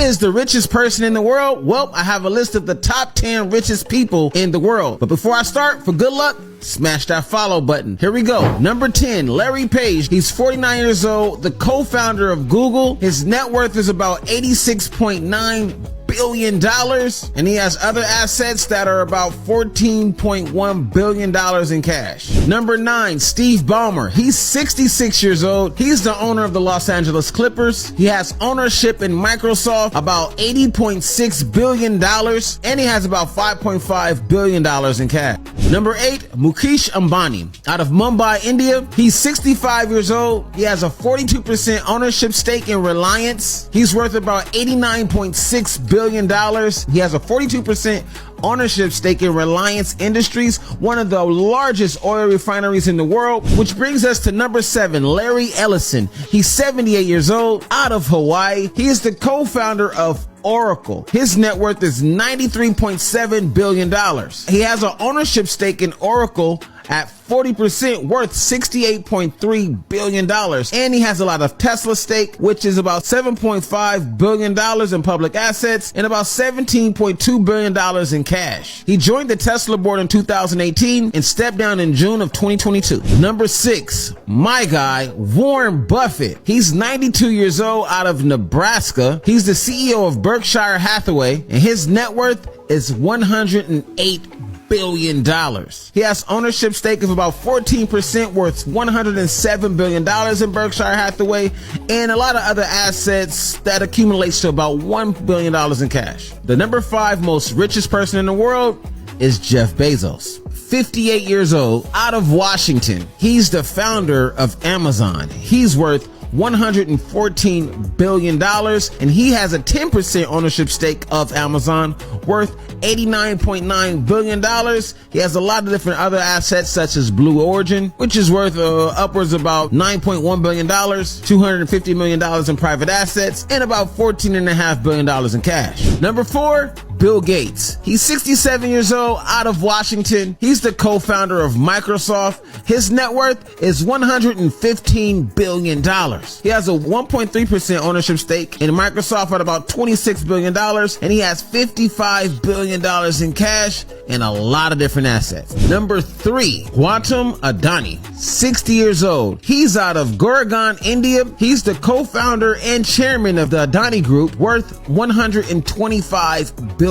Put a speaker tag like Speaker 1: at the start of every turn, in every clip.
Speaker 1: is the richest person in the world? Well, I have a list of the top 10 richest people in the world. But before I start, for good luck, smash that follow button. Here we go. Number 10, Larry Page. He's 49 years old, the co-founder of Google. His net worth is about $86.9 billion, and he has other assets that are about $14.1 billion in cash. Number 9, Steve Ballmer. He's 66 years old. He's the owner of the Los Angeles Clippers. He has ownership in Microsoft, about $80.6 billion, and he has about $5.5 billion in cash. Number 8, Mukesh Ambani, out of Mumbai, India. He's 65 years old. He has a 42% ownership stake in Reliance. He's worth about $89.6 billion. He has a 42% ownership stake in Reliance Industries, one of the largest oil refineries in the world, which brings us to number 7, Larry Ellison. He's 78 years old, out of Hawaii. He is the co-founder of Oracle. His net worth is $93.7 billion. He has an ownership stake in Oracle at 40%, worth $68.3 billion. And he has a lot of Tesla stake, which is about $7.5 billion in public assets and about $17.2 billion in cash. He joined the Tesla board in 2018 and stepped down in June of 2022. Number 6, my guy, Warren Buffett. He's 92 years old, out of Nebraska. He's the CEO of Berkshire Hathaway, and his net worth is $108 billion. He has ownership stake of about 14%, worth $107 billion in Berkshire Hathaway, and a lot of other assets that accumulates to about $1 billion in cash. The number 5 most richest person in the world is Jeff Bezos. 58 years old, out of Washington. He's the founder of Amazon. He's worth $114 billion, and he has a 10% ownership stake of Amazon, worth $89.9 billion. He has a lot of different other assets, such as Blue Origin, which is worth upwards about $9.1 billion, $250 million in private assets, and about $14.5 billion in cash. Number 4, Bill Gates. He's 67 years old, out of Washington. He's the co-founder of Microsoft. His net worth is $115 billion. He has a 1.3% ownership stake in Microsoft at about $26 billion, and he has $55 billion in cash and a lot of different assets. Number 3, Gautam Adani, 60 years old. He's out of Gurgaon, India. He's the co-founder and chairman of the Adani Group, worth $125 billion.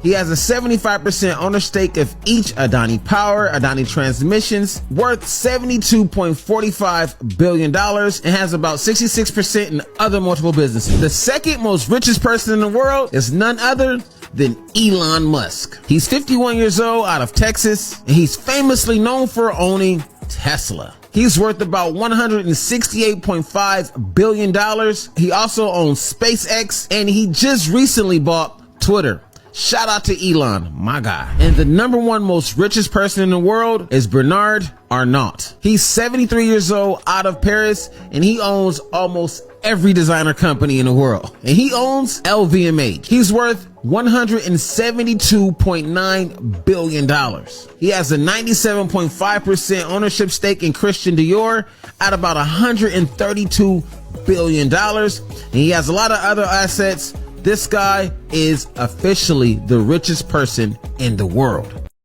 Speaker 1: He has a 75% owner stake of each Adani Power, Adani Transmissions, worth $72.45 billion, and has about 66% in other multiple businesses. The second most richest person in the world is none other than Elon Musk. He's 51 years old, out of Texas, and he's famously known for owning Tesla. He's worth about $168.5 billion. He also owns SpaceX, and he just recently bought Twitter. Shout out to Elon, my guy. And the number 1 most richest person in the world is Bernard Arnault. He's 73 years old, out of Paris, and he owns almost every designer company in the world. And he owns LVMH. He's worth $172.9 billion. He has a 97.5% ownership stake in Christian Dior at about $132 billion. And he has a lot of other assets. This guy is officially the richest person in the world.